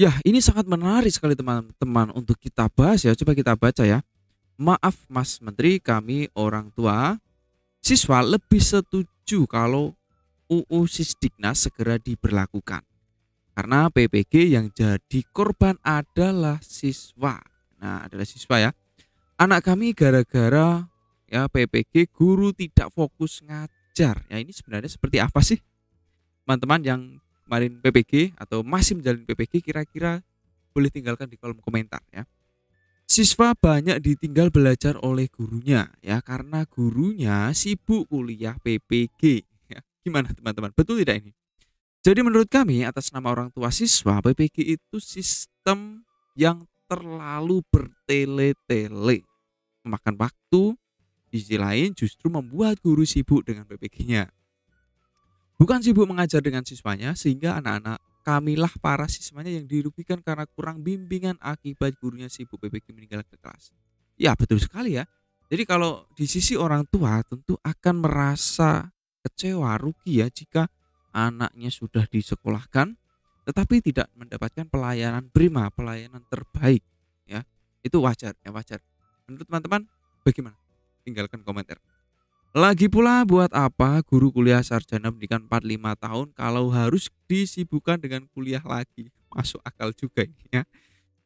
Ya, ini sangat menarik sekali teman-teman untuk kita bahas ya. Coba kita baca ya. Maaf Mas Menteri, kami orang tua siswa lebih setuju kalau UU Sisdiknas segera diberlakukan. Karena PPG yang jadi korban adalah siswa. Nah, adalah siswa ya. Anak kami gara-gara ya PPG guru tidak fokus ngajar. Ya, ini sebenarnya seperti apa sih? Teman-teman yang kemarin PPG atau masih menjalani PPG kira-kira boleh tinggalkan di kolom komentar ya. Siswa banyak ditinggal belajar oleh gurunya ya karena gurunya sibuk kuliah PPG. Ya, gimana teman-teman? Betul tidak ini? Jadi menurut kami atas nama orang tua siswa PPG itu sistem yang terlalu bertele-tele, memakan waktu, di sisi lain justru membuat guru sibuk dengan PPG-nya. Bukan sibuk mengajar dengan siswanya sehingga anak-anak kamilah para siswanya yang dirugikan karena kurang bimbingan akibat gurunya sibuk PPG meninggal ke kelas. Ya betul sekali ya. Jadi kalau di sisi orang tua tentu akan merasa kecewa, rugi ya jika anaknya sudah disekolahkan tetapi tidak mendapatkan pelayanan prima, pelayanan terbaik ya. Itu wajar ya, wajar. Menurut teman-teman bagaimana? Tinggalkan komentar. Lagi pula buat apa guru kuliah sarjana pendidikan 45 tahun kalau harus disibukkan dengan kuliah lagi? Masuk akal juga ini ya.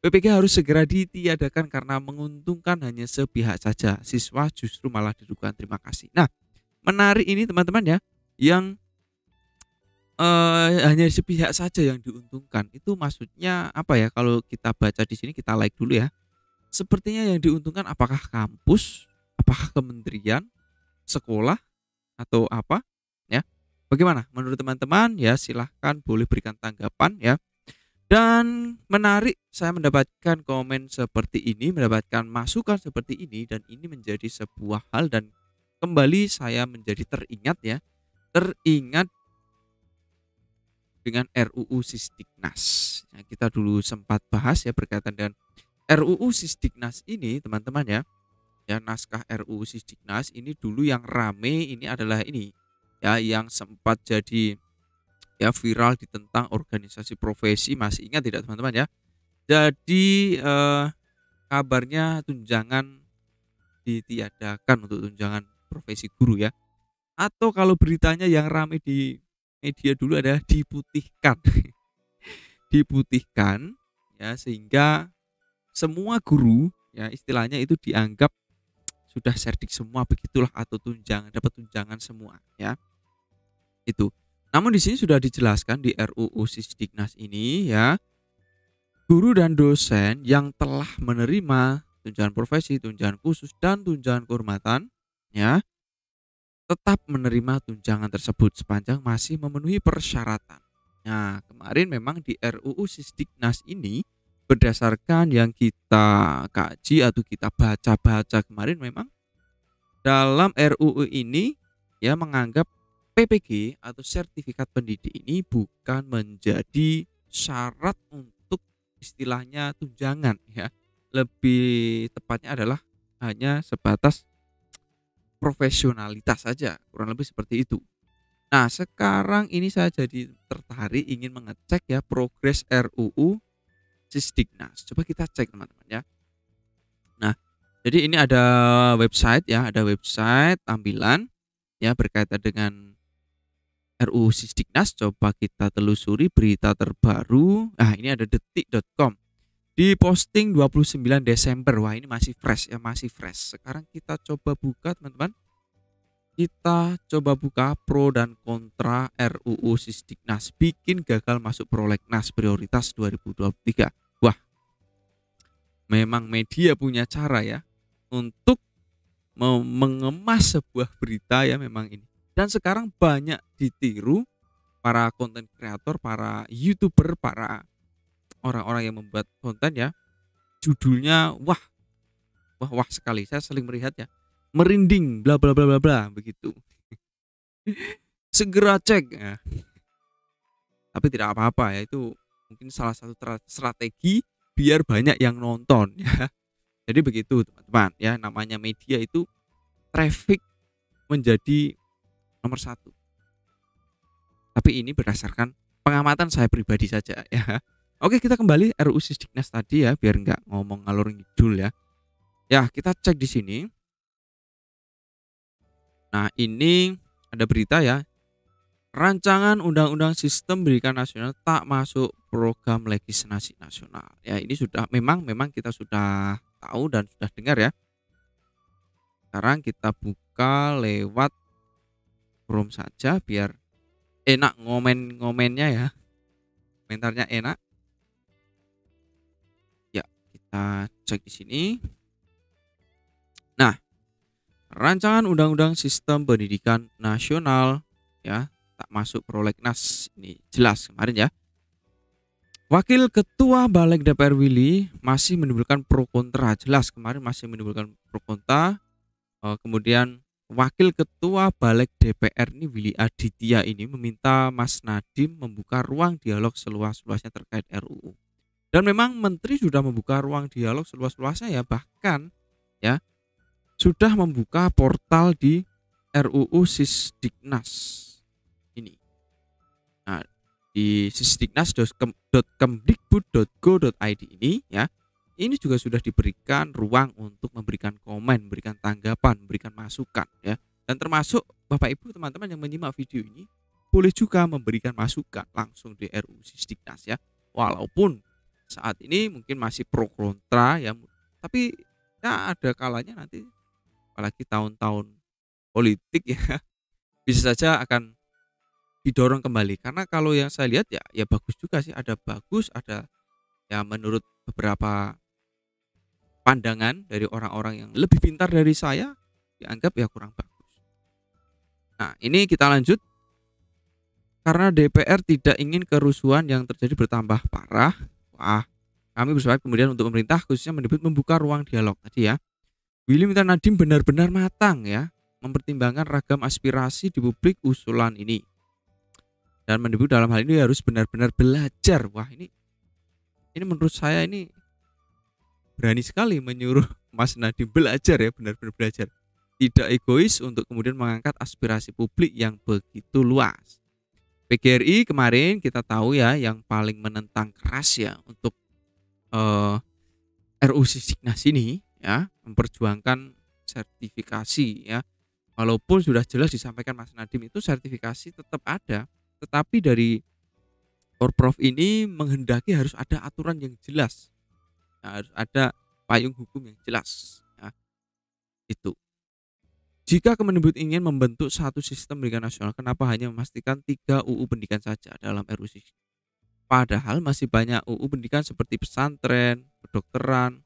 PPG harus segera ditiadakan karena menguntungkan hanya sepihak saja. Siswa justru malah dirugikan. Terima kasih. Nah, menarik ini teman-teman ya, yang hanya sepihak saja yang diuntungkan. Itu maksudnya apa ya? Kalau kita baca di sini kita like dulu ya. Sepertinya yang diuntungkan apakah kampus, apakah kementerian, sekolah atau apa ya. Bagaimana menurut teman-teman ya, silahkan boleh berikan tanggapan ya. Dan menarik saya mendapatkan komen seperti ini, mendapatkan masukan seperti ini dan ini menjadi sebuah hal dan kembali saya menjadi teringat ya, teringat dengan RUU Sisdiknas. Nah, kita dulu sempat bahas ya berkaitan dengan RUU Sisdiknas ini teman-teman ya. Ya naskah RUU Sisdiknas ini dulu yang rame ini adalah ini ya yang sempat jadi ya viral ditentang organisasi profesi, masih ingat tidak teman-teman ya? Jadi kabarnya tunjangan ditiadakan untuk tunjangan profesi guru ya. Atau kalau beritanya yang rame di media dulu adalah diputihkan. Diputihkan ya sehingga semua guru ya istilahnya itu dianggap sudah serdik semua begitulah atau tunjangan dapat tunjangan semua ya. Itu. Namun di sini sudah dijelaskan di RUU Sisdiknas ini ya, guru dan dosen yang telah menerima tunjangan profesi, tunjangan khusus dan tunjangan kehormatan ya, tetap menerima tunjangan tersebut sepanjang masih memenuhi persyaratan. Nah, kemarin memang di RUU Sisdiknas ini berdasarkan yang kita kaji atau kita baca-baca kemarin memang dalam RUU ini ya menganggap PPG atau sertifikat pendidik ini bukan menjadi syarat untuk istilahnya tunjangan ya. Lebih tepatnya adalah hanya sebatas profesionalitas saja, kurang lebih seperti itu. Nah, sekarang ini saya jadi tertarik ingin mengecek ya progres RUU Sisdiknas. Coba kita cek teman-teman ya. Nah, jadi ini ada website ya, ada website tampilan ya berkaitan dengan RUU Sisdiknas. Coba kita telusuri berita terbaru. Nah, ini ada detik.com. Di posting 29 Desember. Wah, ini masih fresh ya, masih fresh. Sekarang kita coba buka teman-teman. Kita coba buka pro dan kontra RUU Sisdiknas. Bikin gagal masuk prolegnas prioritas 2023. Wah, memang media punya cara ya untuk mengemas sebuah berita ya memang ini. Dan sekarang banyak ditiru para konten kreator, para YouTuber, para orang-orang yang membuat konten ya. Judulnya wah, wah wah sekali. Saya sering melihat ya. Merinding bla bla bla bla bla begitu. Segera cek ya. Tapi tidak apa-apa ya, itu mungkin salah satu strategi biar banyak yang nonton ya. Jadi begitu teman-teman ya, namanya media itu traffic menjadi nomor satu. Tapi ini berdasarkan pengamatan saya pribadi saja ya. Oke, kita kembali RUU Sisdiknas tadi ya, biar nggak ngomong ngalor ngidul ya. Ya, kita cek di sini. Nah, ini ada berita ya. Rancangan Undang-Undang Sistem Pendidikan Nasional tak masuk program legislasi nasional. Ya, ini sudah memang kita sudah tahu dan sudah dengar ya. Sekarang kita buka lewat Chrome saja biar enak ngomen-ngomennya ya. Komentarnya enak. Ya, kita cek di sini. Nah, Rancangan Undang-Undang Sistem Pendidikan Nasional ya tak masuk prolegnas, ini jelas kemarin ya. Wakil Ketua Balik DPR Willy masih menimbulkan pro kontra, jelas kemarin masih menimbulkan pro kontra. Kemudian Wakil Ketua Balik DPR ini Willy Aditya ini meminta Mas Nadiem membuka ruang dialog seluas-luasnya terkait RUU. Dan memang Menteri sudah membuka ruang dialog seluas-luasnya ya, bahkan ya sudah membuka portal di RUU Sisdiknas ini. Nah, di sisdiknas.kemdikbud.go.id ini ya, ini juga sudah diberikan ruang untuk memberikan komen, memberikan tanggapan, memberikan masukan ya. Dan termasuk Bapak Ibu teman-teman yang menyimak video ini boleh juga memberikan masukan langsung di RUU Sisdiknas ya. Walaupun saat ini mungkin masih pro kontra ya, tapi ya ada kalanya nanti apalagi tahun-tahun politik ya bisa saja akan didorong kembali, karena kalau yang saya lihat ya bagus juga sih, ada bagus, ada ya menurut beberapa pandangan dari orang-orang yang lebih pintar dari saya dianggap ya kurang bagus. Nah, ini kita lanjut. Karena DPR tidak ingin kerusuhan yang terjadi bertambah parah, kami bersepakat kemudian untuk pemerintah khususnya Mendikbud membuka ruang dialog tadi ya. Willy minta Nadiem benar-benar matang ya, mempertimbangkan ragam aspirasi di publik usulan ini. Dan Mendikbud dalam hal ini harus benar-benar belajar. Wah, ini menurut saya ini berani sekali menyuruh Mas Nadiem belajar ya, benar-benar belajar. Tidak egois untuk kemudian mengangkat aspirasi publik yang begitu luas. PGRI kemarin kita tahu ya yang paling menentang keras ya untuk RUU Sisdiknas ini ya, memperjuangkan sertifikasi ya. Walaupun sudah jelas disampaikan Mas Nadiem itu sertifikasi tetap ada, tetapi dari Orprof ini menghendaki harus ada aturan yang jelas. Ya, harus ada payung hukum yang jelas ya. Itu. Jika Kemendikbud ingin membentuk satu sistem pendidikan nasional, kenapa hanya memastikan 3 UU pendidikan saja dalam RUU Sisdiknas? Padahal masih banyak UU pendidikan seperti pesantren, kedokteran.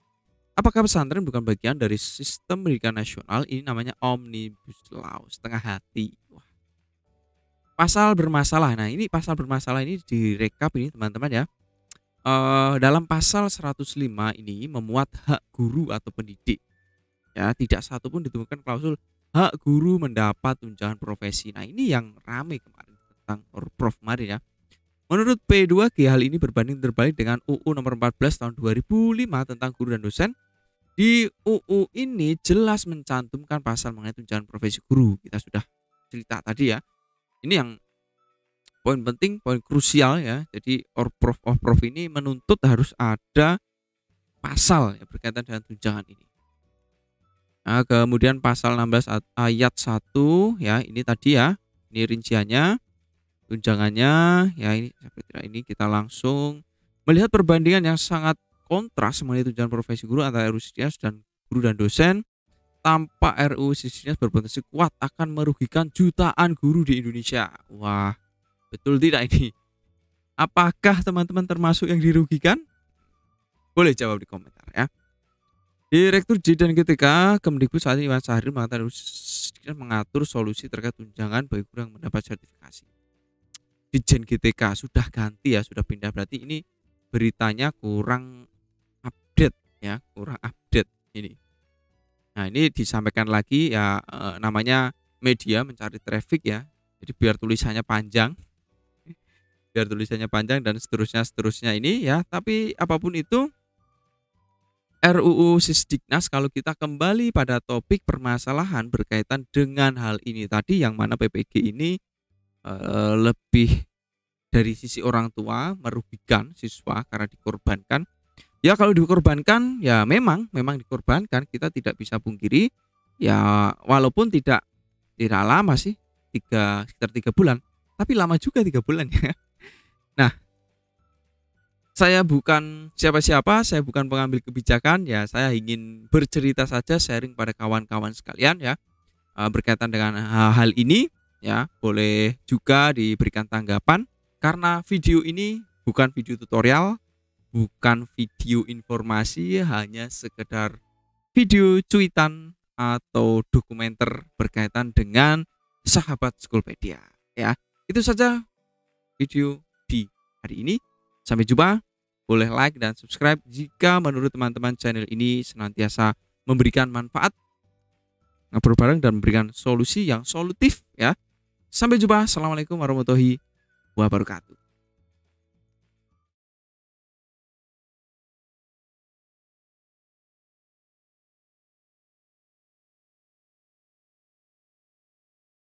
Apakah pesantren bukan bagian dari sistem pendidikan nasional? Ini namanya Omnibus Law, setengah hati. Wah. Pasal bermasalah. Nah, ini pasal bermasalah ini direkap ini teman-teman ya. Dalam pasal 105 ini memuat hak guru atau pendidik. Ya, tidak satu pun ditemukan klausul hak guru mendapat tunjangan profesi. Nah, ini yang ramai kemarin tentang Orprof kemarin ya. Menurut P2G hal ini berbanding terbalik dengan UU nomor 14 tahun 2005 tentang guru dan dosen. Di UU ini jelas mencantumkan pasal mengenai tunjangan profesi guru. Kita sudah cerita tadi ya. Ini yang poin penting, poin krusial ya. Jadi Orprof ini menuntut harus ada pasal ya berkaitan dengan tunjangan ini. Nah, kemudian pasal 16 ayat 1 ya, ini tadi ya. Ini rinciannya, tunjangannya ya, ini kita langsung melihat perbandingan yang sangat kontras mengenai tunjangan profesi guru antara RUU Sisdiknas dan guru dan dosen. Tanpa RUU Sisdiknas berpotensi kuat akan merugikan jutaan guru di Indonesia. Wah, betul tidak ini? Apakah teman-teman termasuk yang dirugikan? Boleh jawab di komentar ya. Direktur J dan GTK Kemdikbud saat ini Iwan Sahril mengatakan mengatur solusi terkait tunjangan bagi guru yang mendapat sertifikasi. Dijen GTK sudah ganti ya, sudah pindah, berarti ini beritanya kurang update ya, kurang update ini. Nah, ini disampaikan lagi ya, namanya media mencari traffic ya. Jadi biar tulisannya panjang. Biar tulisannya panjang dan seterusnya ini ya, tapi apapun itu RUU Sisdiknas, kalau kita kembali pada topik permasalahan berkaitan dengan hal ini tadi, yang mana PPG ini lebih dari sisi orang tua merugikan siswa karena dikorbankan. Ya kalau dikorbankan ya memang dikorbankan, kita tidak bisa pungkiri ya, walaupun tidak lama sih, sekitar 3 bulan, tapi lama juga 3 bulan ya. Nah, saya bukan siapa-siapa, saya bukan pengambil kebijakan ya, saya ingin bercerita saja, sharing pada kawan-kawan sekalian ya, berkaitan dengan hal ini ya. Boleh juga diberikan tanggapan, karena video ini bukan video tutorial, bukan video informasi, hanya sekedar video cuitan atau dokumenter berkaitan dengan sahabat Schoolpedia ya. Itu saja video di hari ini. Sampai jumpa. Boleh like dan subscribe jika menurut teman-teman channel ini senantiasa memberikan manfaat, ngobrol bareng dan memberikan solusi yang solutif ya. Sampai jumpa. Assalamualaikum warahmatullahi wabarakatuh.